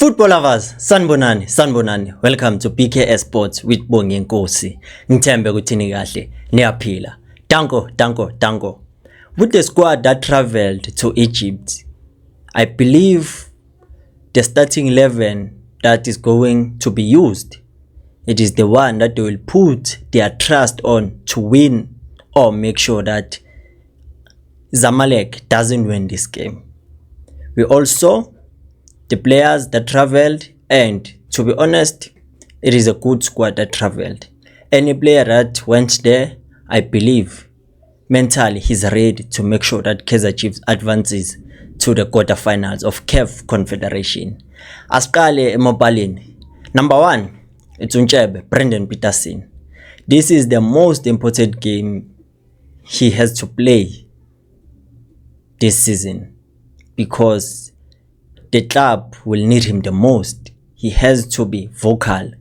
Football lovers, sanibonani. Welcome to BKS Sports with Bongi Nkosi. Ngithembe ukuthi ni kahle, niyaphila. Danko. With the squad that traveled to Egypt, I believe the starting 11 that is going to be used, it is the one that they will put their trust on to win or make sure that Zamalek doesn't win this game. We also the players that traveled, and to be honest, it is a good squad that traveled. Any player that went there, I believe mentally he's ready to make sure that Kaizer Chiefs advances to the quarterfinals of CAF Confederation. Asqale emobaleni. Number 1, it's Ntshebe Brendan Peterson. This is the most important game he has to play this season because the club will need him the most. He has to be vocal,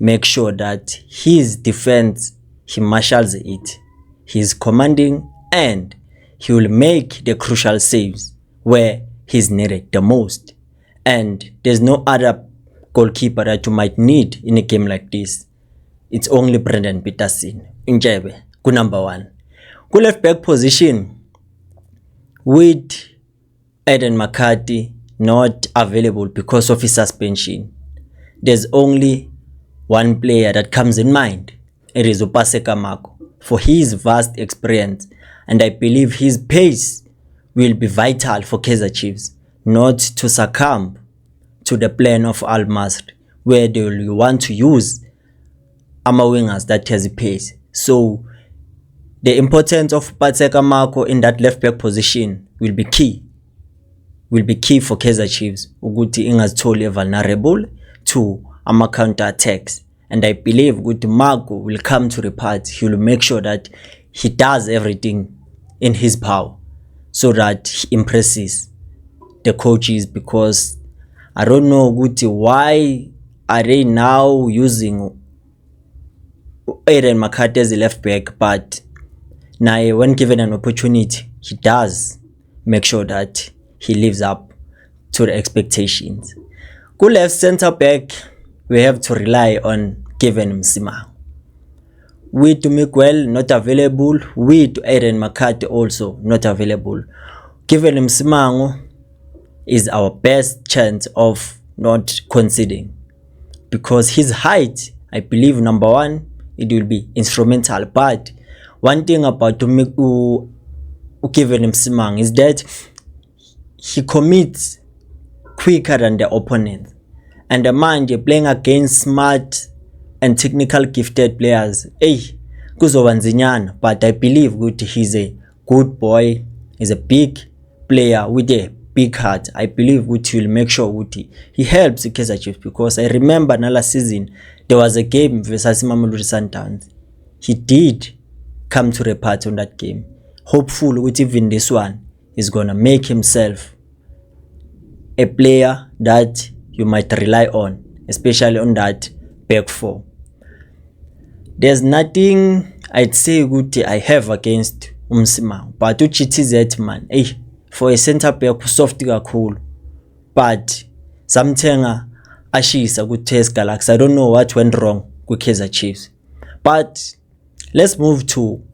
make sure that his defense, he marshals it, he's commanding, and he will make the crucial saves where he's needed the most. And there's no other goalkeeper that you might need in a game like this. It's only Brendan Peterson. Ntshebe, ku number 1. Ku left back position with Aiden McCarthy not available because of his suspension. There's only one player that comes in mind. It is Upaseka Mako for his vast experience, and I believe his pace will be vital for Kaizer Chiefs not to succumb to the plan of Al Masry, where they will want to use Ama wingers that has pace. So the importance of Upaseka Mako in that left back position will be key for Kaizer Chiefs ukuthi ingazitholi vulnerable to ama counter attacks. And I believe ukuthi Marco will come to the party. He will make sure that he does everything in his power so that he impresses the coaches, because I don't know ukuthi why are they now using Aiden McCarthy as a left back, but now when given an opportunity he does make sure that he lives up to the expectations. Ku left center back, we have to rely on Kevin Msimango. With Miguel not available, with Aiden McCarthy also not available. Kevin Msimango is our best chance of not conceding because his height, I believe, number 1, it will be instrumental. But one thing about Kevin Msimango is that he commits quicker than the opponent. And the man you're playing against smart and technical gifted players, kuzobanzinyana, but I believe he's a good boy, he's a big player with a big heart. I believe he will make sure he helps Kaizer Chiefs, because I remember last season there was a game versus Mamelodi Sundowns. He did come to the party on that game. Hopeful even this one is gonna make himself a player that you might rely on, especially on that back 4. There's nothing I'd say I have against Msimango, but uChitizet man, for a center back soft kakhulu, but samthenga ashisa ku Test Galaxy. I don't know what went wrong with Kaizer Chiefs. But let's move to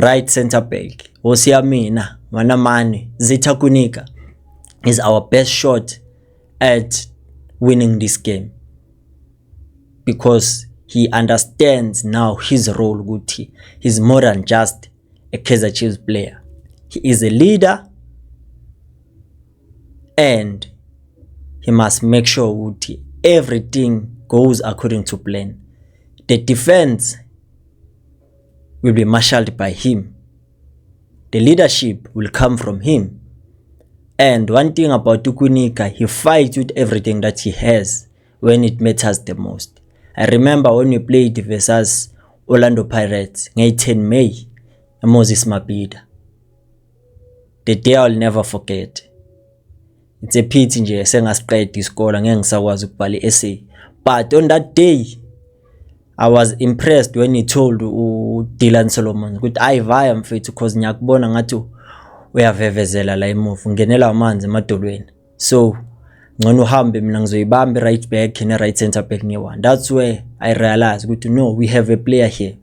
right center back. Osiyamina Manamane Zitha Kunika is our best shot at winning this game, because he understands now his role. He's more than just a Kaizer Chiefs player. He is a leader, and he must make sure everything goes according to plan. The defense will be marshaled by him. The leadership will come from him. And one thing about Kunika, he fights with everything that he has when it matters the most. I remember when we played versus Orlando Pirates, 10 May, Moses Mabhida. The day I'll never forget. It's a pity nje sengasqeda isikole ngeke ngisakwazi ukubhala i-essay. But on that day, I was impressed when he told Dylan Solomon ukuthi ayivaya mfethu because ngiyakubona ngathi uyavevezela la emuva, ungenela amanzi emadolweni. So ngcono uhambe mina ngizoyibamba right back ne right center back ne-1. That's where I realized ukuthi no, we have a player here.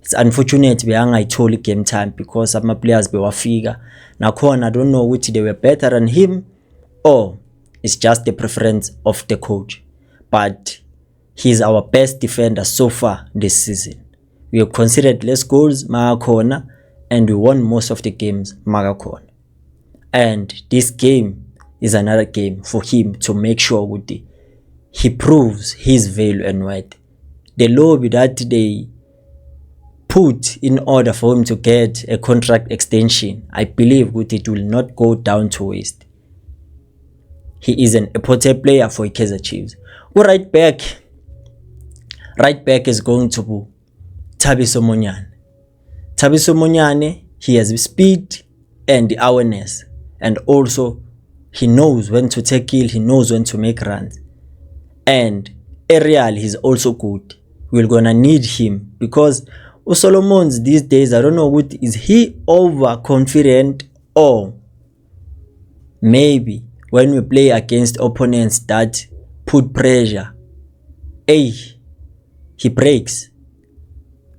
It's unfortunate beyangayitholi game time because ama players bewafika nakhona. I don't know ukuthi they were better than him or it's just the preference of the coach, but he's our best defender so far this season. We have conceded less goals makakhona and we won most of the games makakhona, and this game is another game for him to make sure ukuthi he proves his value and worth. The lobby that they put in order for him to get a contract extension, I believe it will not go down to waste. He is an important player for Kaizer Chiefs. Right back is going to be Thabiso Monyane. Thabiso Monyane, he has speed and awareness, and also he knows when to tackle, he knows when to make runs, and aerial he's also good. We're gonna need him because Solomons these days, I don't know what is he overconfident, or maybe when we play against opponents that put pressure, he breaks.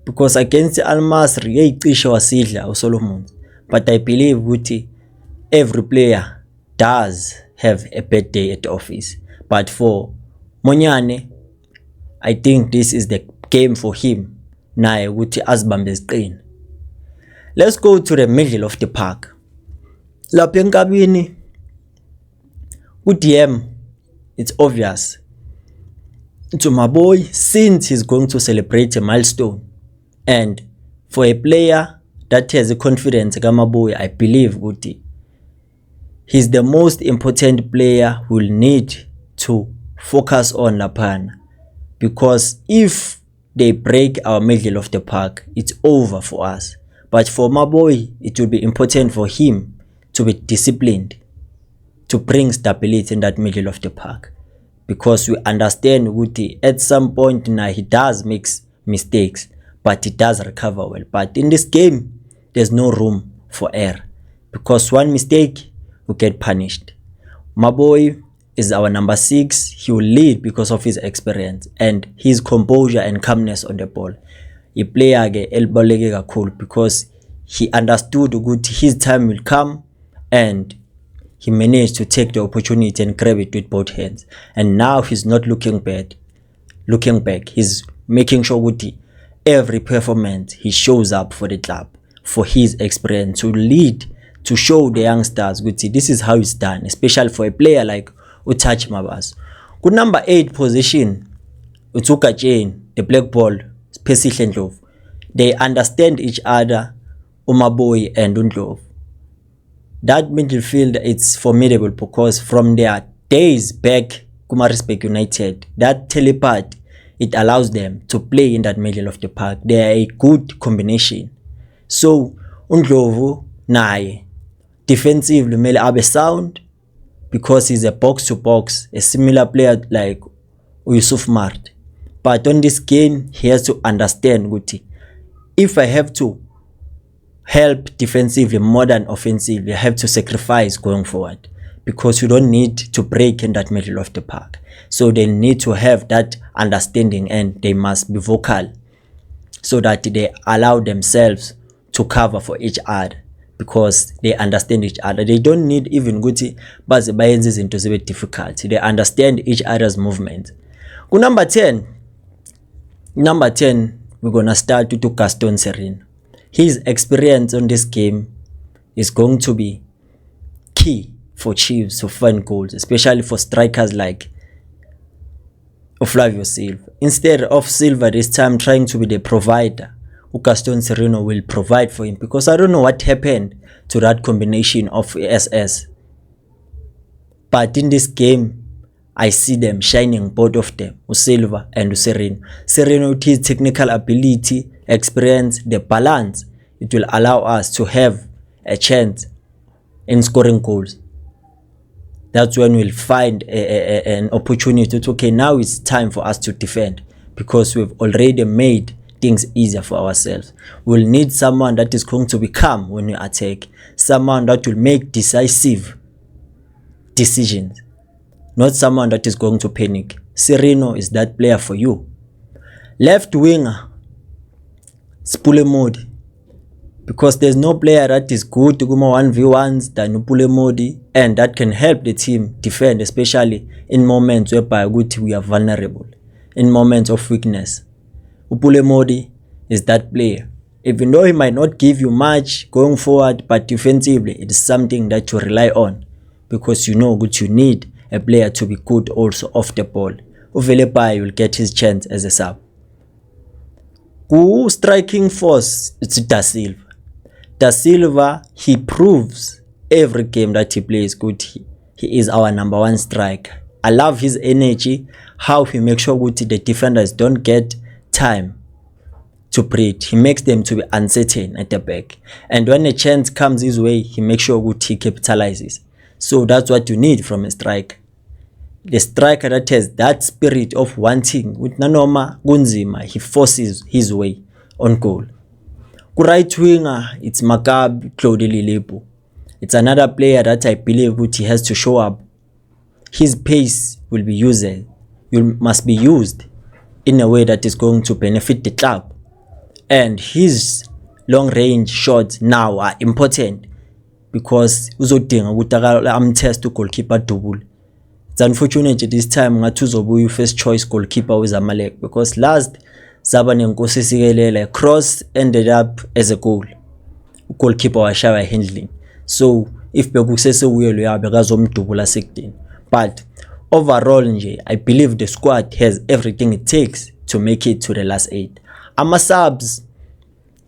Because against Al Masry, cishe wasidla uSolomons. But I believe ukuthi every player does have a bad day at the office. But for Monyane, I think this is the game for him. Naye ukuthi azibambe isiqini. Let's go to the middle of the park. Lapha enkabini uDM, it's obvious. To my boy, since he's going to celebrate a milestone, and for a player that has a confidence kama boy, I believe ukuthi he's the most important player we'll need to focus on laphana, because if they break our middle of the park, it's over for us. But for my boy, it will be important for him to be disciplined, to bring stability in that middle of the park, because we understand ukuthi at some point now he does make mistakes, but he does recover well. But in this game, there's no room for error, because one mistake will get punished. My boy is our number 6. He will lead because of his experience and his composure and calmness on the ball. He play elibaluleke kakhulu because he understood ukuthi his time will come, and he managed to take the opportunity and grab it with both hands. And now he's not looking back. He's making sure ukuthi every performance he shows up for the club, for his experience, to lead, to show the youngsters ukuthi this is how it's done, especially for a player like Uthach Mabaso. Ku number 8 position, Utsuka Jane, the black ball, Phesihle Ndlovu. They understand each other, Umaboy and Ndlovu. That midfield, it's formidable because from their days back, Kumarisbek United, that telepart, it allows them to play in that middle of the park. They are a good combination. So Ndlovu naye defensively mele abe sound, because he's a box to box, a similar player like Yusuf Mart. But on this game, he has to understand ukuthi if I have to help defensively more than offensively, I have to sacrifice going forward, because you don't need to break in that middle of the park. So they need to have that understanding, and they must be vocal so that they allow themselves to cover for each other, because they understand each other. They don't need even ukuthi baze bayenze izinto zibe difficult. They understand each other's movement. Ku number 10, we're gonna start with Gaston Sereno. His experience on this game is going to be key for Chiefs to find goals, especially for strikers like Flavio Silva. Instead of Silva this time trying to be the provider, Gaston Sereno will provide for him, because I don't know what happened to that combination of SS. But in this game, I see them shining, both of them, Silva and Sereno. Sereno, with his technical ability, experience, the balance, it will allow us to have a chance in scoring goals. That's when we'll find an opportunity to, okay, now it's time for us to defend, because we've already made things easier for ourselves. We'll need someone that is going to be calm when we attack, someone that will make decisive decisions, not someone that is going to panic. Sirino is that player for you. Left winger, Sipule Modi, because there's no player that is good to go 1v1s than Upule Modi, and that can help the team defend, especially in moments whereby we are vulnerable, in moments of weakness. Upule Modi is that player. Even though he might not give you much going forward, but defensively it is something that you rely on, because you know that you need a player to be good also off the ball. Uvelepai will get his chance as a sub. Who striking force? It's Da Silva. Da Silva, he proves every game that he plays good. He is our number one striker. I love his energy, how he makes sure that the defenders don't get time to breathe. He makes them to be uncertain at the back. And when a chance comes his way, he makes sure that he capitalizes. So that's what you need from a striker. The striker that has that spirit of wanting, with nanoma kunzima, he forces his way on goal. Right winger, it's Maccabi Claude Lelepo. It's another player that I believe that he has to show up. His pace will be used. Must be used in a way that is going to benefit the club. And his long range shots now are important, because uzodinga ukuthi amtest goalkeeper double. It's unfortunate this time ngathi uzobuya first choice goalkeeper weZamalek, because last Zaba Nkosi Sikelele cross ended up as a goal. Goalkeeper washaya handling. So if bekusese uyelo yabe kazomdubula sekudeni. But overall nje, I believe the squad has everything it takes to make it to the last 8. Ama-subs,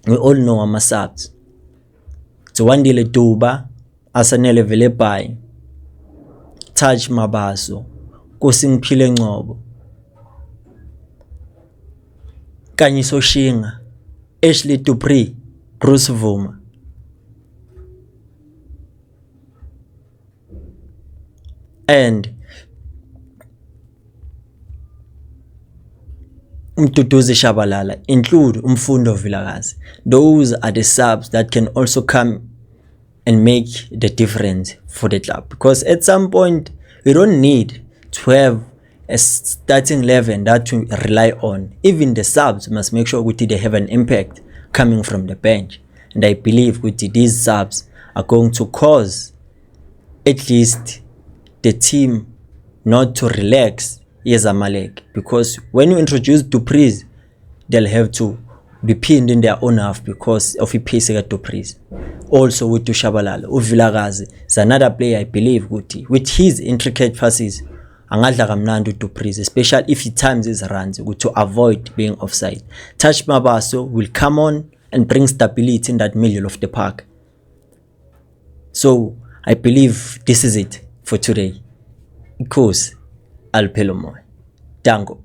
we all know ama-subs. Wandile Duba, Asanele Velepai, Taj Mabaso, Kosingphile Ngcobo, Kanyiso Shinga, Ashley Dupree, Bruce Vuma. And Mduduzi Shabalala, include Mfundo Vilakazi. Those are the subs that can also come and make the difference for the club, because at some point we don't need to have a starting 11 that we rely on. Even the subs must make sure they have an impact coming from the bench, and I believe these subs are going to cause at least the team not to relax Zamalek, because when you introduce Dupreez, they'll have to be pinned in their own half because of pace Dupreez. Also with Shabalala, Vilakazi is another player I believe with his intricate passes, angadla kamnandi Dupreez, especially if he times his runs to avoid being offside. Taj Mabaso will come on and bring stability in that middle of the park. So I believe this is it for today. Of course, Alpelomoy. Dango.